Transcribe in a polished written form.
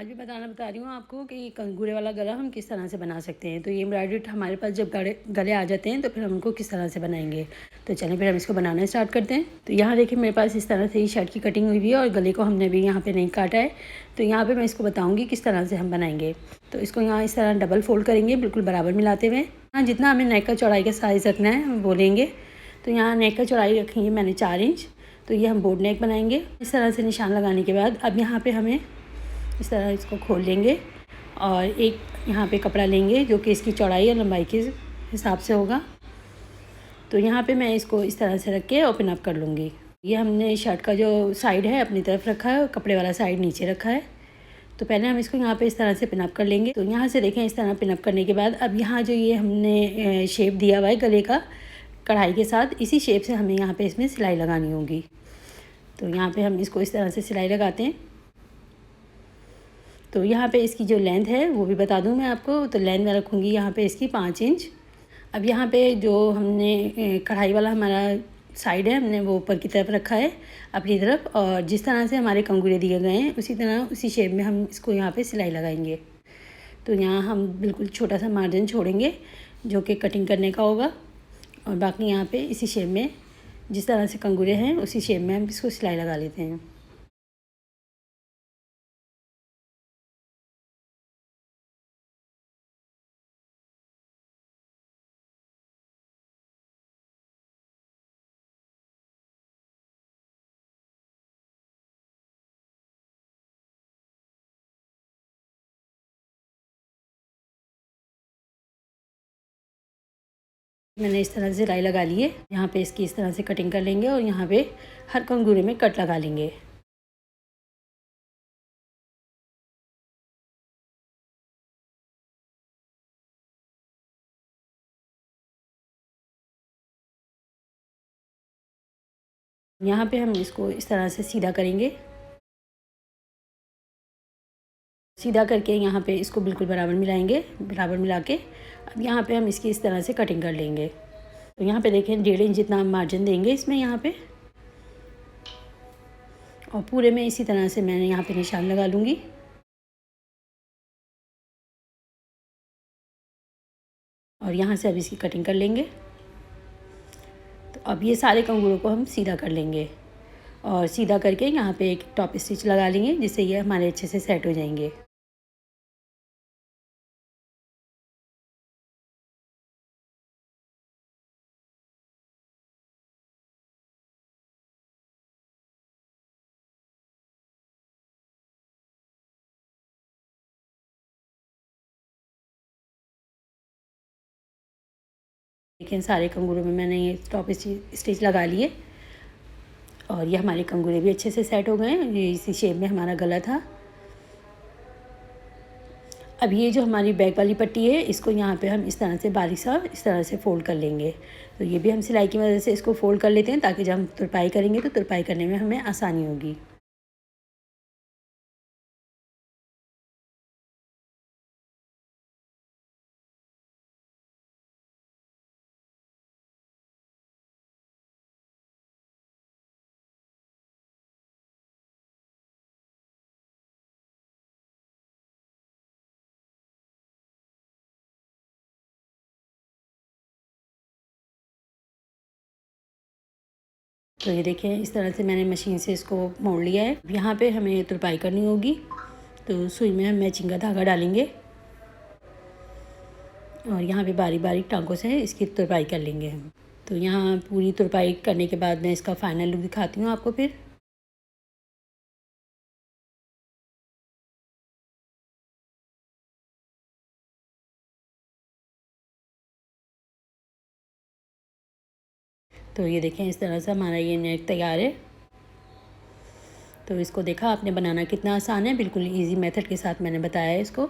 आज मैं बता रही हूँ आपको कि कंगूरे वाला गला हम किस तरह से बना सकते हैं। तो ये एम्ब्रॉयडरी हमारे पास जब गले आ जाते हैं तो फिर हम उनको किस तरह से बनाएंगे। तो चलें फिर हम इसको बनाना स्टार्ट करते हैं। तो यहाँ देखिए मेरे पास इस तरह से ही शर्ट की कटिंग हुई हुई है और गले को हमने भी यहाँ पे नहीं काटा है। तो यहाँ पे मैं इसको बताऊँगी किस तरह से हम बनाएंगे। तो इसको यहाँ इस तरह डबल फोल्ड करेंगे, बिल्कुल बराबर मिलाते हुए। हाँ, जितना हमें नेक का चौड़ाई का साइज़ रखना है वो लेंगे। तो यहाँ नेक का चौड़ाई रखेंगे मैंने 4 इंच। तो ये हम बोर्ड नेक बनाएंगे। इस तरह से निशान लगाने के बाद अब यहाँ पे हमें इस तरह इसको खोल लेंगे और एक यहाँ पे कपड़ा लेंगे जो कि इसकी चौड़ाई और लंबाई के हिसाब से होगा। तो यहाँ पे मैं इसको इस तरह से रख के ओपन अप कर लूँगी। ये हमने शर्ट का जो साइड है अपनी तरफ रखा है और कपड़े वाला साइड नीचे रखा है। तो पहले हम इसको यहाँ पे इस तरह से पिन अप कर लेंगे। तो यहाँ से देखें इस तरह पिन अप करने के बाद अब यहाँ जो ये हमने शेप दिया हुआ है गले का कढ़ाई के साथ, इसी शेप से हमें यहाँ पे इसमें सिलाई लगानी होगी। तो यहाँ पे हम इसको इस तरह से सिलाई लगाते हैं। तो यहाँ पे इसकी जो लेंथ है वो भी बता दूँ मैं आपको। तो लेंथ मैं रखूँगी यहाँ पे इसकी 5 इंच। अब यहाँ पे जो हमने कढ़ाई वाला हमारा साइड है हमने वो ऊपर की तरफ रखा है अपनी तरफ, और जिस तरह से हमारे कंगूरे दिए गए हैं उसी तरह उसी शेप में हम इसको यहाँ पे सिलाई लगाएंगे। तो यहाँ हम बिल्कुल छोटा सा मार्जिन छोड़ेंगे जो कि कटिंग करने का होगा, और बाकी यहाँ पे इसी शेप में जिस तरह से कंगूरे हैं उसी शेप में हम इसको सिलाई लगा लेते हैं। मैंने इस तरह से सिलाई लगा ली है। यहाँ पे इसकी इस तरह से कटिंग कर लेंगे और यहाँ पे हर कंगूरे में कट लगा लेंगे। यहाँ पे हम इसको इस तरह से सीधा करेंगे। सीधा करके यहाँ पे इसको बिल्कुल बराबर मिलाएंगे। बराबर मिला के अब यहाँ पे हम इसकी इस तरह से कटिंग कर लेंगे। तो यहाँ पे देखें 1.5 इंच जितना हम मार्जिन देंगे इसमें यहाँ पे, और पूरे में इसी तरह से मैंने यहाँ पे निशान लगा लूँगी। और यहाँ से अब इसकी कटिंग कर लेंगे। तो अब ये सारे कंगूरों को हम सीधा कर लेंगे और सीधा करके यहाँ पे एक टॉप स्टिच लगा लेंगे जिससे ये हमारे अच्छे से सेट हो जाएंगे। लेकिन सारे कंगूरों में मैंने ये टॉप स्टिच लगा लिए और ये हमारे कंगूरे भी अच्छे से सेट हो गए हैं। ये इसी शेप में हमारा गला था। अब ये जो हमारी बैक वाली पट्टी है इसको यहाँ पे हम इस तरह से बारीक सा इस तरह से फ़ोल्ड कर लेंगे। तो ये भी हम सिलाई की मदद से इसको फ़ोल्ड कर लेते हैं ताकि जब हम तुरपाई करेंगे तो तुरपाई करने में हमें आसानी होगी। तो ये देखें इस तरह से मैंने मशीन से इसको मोड़ लिया है। यहाँ पे हमें तुरपाई करनी होगी। तो सुई में हम मैचिंग का धागा डालेंगे और यहाँ पे बारीक बारीक टांकों से इसकी तुरपाई कर लेंगे हम। तो यहाँ पूरी तुरपाई करने के बाद मैं इसका फाइनल लुक दिखाती हूँ आपको फिर। तो ये देखें इस तरह से हमारा ये नेक तैयार है। तो इसको देखा आपने बनाना कितना आसान है, बिल्कुल इजी मेथड के साथ मैंने बताया है इसको।